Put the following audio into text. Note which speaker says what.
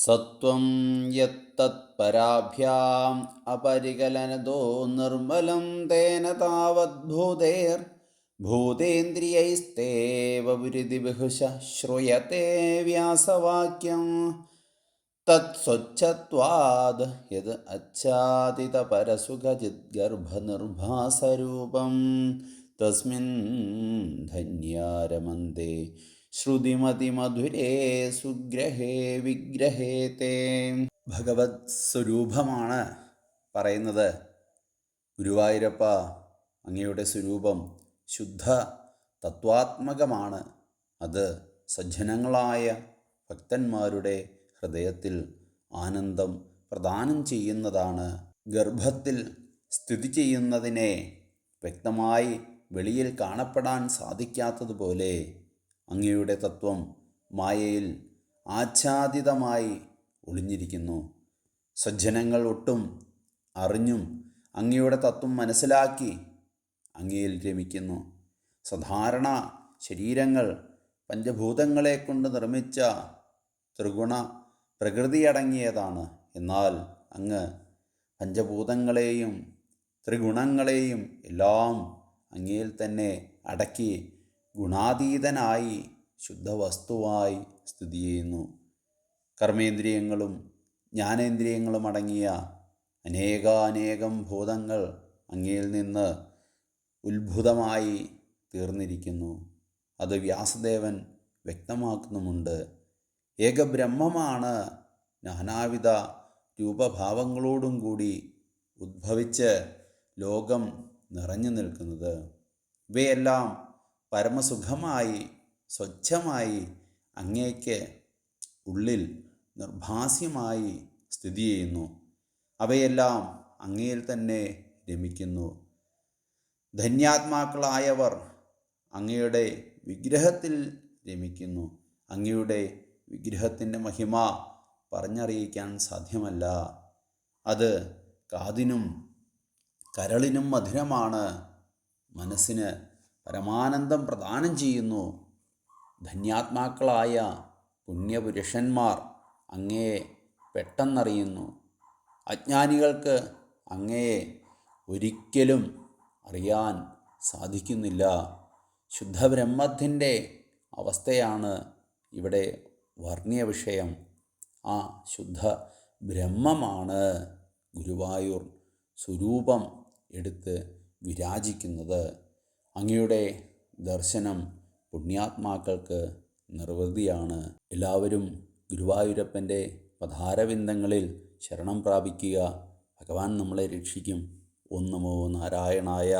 Speaker 1: സത്വം യത്തത്പരാഭ്യാം അപരികലനതോ നിർമ്മലം തേന താവദ്ഭൂതേർ ഭൂതേന്ദ്രിയൈസ്തേവ വിരുതി ബഹുശ ശ്രൂയത്തെ വ്യാസവാക്യം തത്സ്വച്ഛത്വാദ് യത് അച്ഛാദിതപരസുഖജിദ്ഗർഭനിർഭാസരൂപം തസ്മിൻ ധന്യാരമന്ദേ ശ്രുതിമതിമധുരേ സുഗ്രഹേ വിഗ്രഹേ തേ. ഭഗവത് സ്വരൂപമാണ് പറയുന്നത്. ഗുരുവായൂരപ്പ, അങ്ങയുടെ സ്വരൂപം ശുദ്ധ തത്വാത്മകമാണ്. അത് സജ്ജനങ്ങളായ ഭക്തന്മാരുടെ ഹൃദയത്തിൽ ആനന്ദം പ്രദാനം ചെയ്യുന്നതാണ്. ഗർഭത്തിൽ സ്ഥിതി ചെയ്യുന്നതിനെ വ്യക്തമായി വെളിയിൽ കാണപ്പെടാൻ സാധിക്കാത്തതുപോലെ അങ്ങയുടെ തത്വം മായയിൽ ആച്ഛാദിതമായി ഒളിഞ്ഞിരിക്കുന്നു. സജ്ജനങ്ങൾ ഒട്ടും അറിഞ്ഞും അങ്ങയുടെ തത്വം മനസ്സിലാക്കി അങ്ങയിൽ രമിക്കുന്നു. സാധാരണ ശരീരങ്ങൾ പഞ്ചഭൂതങ്ങളെ കൊണ്ട് നിർമ്മിച്ച ത്രിഗുണ പ്രകൃതിയടങ്ങിയതാണ്. എന്നാൽ അങ്ങ് പഞ്ചഭൂതങ്ങളെയും ത്രിഗുണങ്ങളെയും എല്ലാം അങ്ങയിൽ തന്നെ അടക്കി ഗുണാതീതനായി ശുദ്ധവസ്തുവായി സ്ഥിതി ചെയ്യുന്നു. കർമ്മേന്ദ്രിയങ്ങളും ജ്ഞാനേന്ദ്രിയങ്ങളും അടങ്ങിയ അനേകാനേകം ഭൂതങ്ങൾ അങ്ങയിൽ നിന്ന് ഉത്ഭുതമായി തീർന്നിരിക്കുന്നു. അത് വ്യാസദേവൻ വ്യക്തമാക്കുന്നുമുണ്ട്. ഏകബ്രഹ്മമാണ് നാനാവിധ രൂപഭാവങ്ങളോടും കൂടി ഉദ്ഭവിച്ച് ലോകം നിറഞ്ഞു നിൽക്കുന്നത്. ഇവയെല്ലാം പരമസുഖമായി സ്വച്ഛമായി അങ്ങേക്ക് ഉള്ളിൽ നിർഭാസ്യമായി സ്ഥിതി ചെയ്യുന്നു. അവയെല്ലാം അങ്ങയിൽ തന്നെ രമിക്കുന്നു. ധന്യാത്മാക്കളായവർ അങ്ങയുടെ വിഗ്രഹത്തിൽ രമിക്കുന്നു. അങ്ങയുടെ വിഗ്രഹത്തിൻ്റെ മഹിമ പറഞ്ഞറിയിക്കാൻ സാധ്യമല്ല. അത് കാതിനും കരളിനും മധുരമാണ്, മനസ്സിന് പരമാനന്ദം പ്രദാനം ചെയ്യുന്നു. ധന്യാത്മാക്കളായ പുണ്യപുരുഷന്മാർ അങ്ങയെ പെട്ടെന്നറിയുന്നു. അജ്ഞാനികൾക്ക് അങ്ങയെ ഒരിക്കലും അറിയാൻ സാധിക്കുന്നില്ല. ശുദ്ധബ്രഹ്മത്തിൻ്റെ അവസ്ഥയാണ് ഇവിടെ വർണ്ണ്യ വിഷയം. ആ ശുദ്ധ ബ്രഹ്മമാണ് ഗുരുവായൂർ സ്വരൂപം എടുത്ത് വിരാജിക്കുന്നത്. അങ്ങയുടെ ദർശനം പുണ്യാത്മാക്കൾക്ക് നിർവൃതിയാണ്. എല്ലാവരും ഗുരുവായൂരപ്പൻ്റെ പദാരവിന്ദങ്ങളിൽ ശരണം പ്രാപിക്കുക. ഭഗവാൻ നമ്മളെ രക്ഷിക്കും. ഓം നമോ നാരായണായ.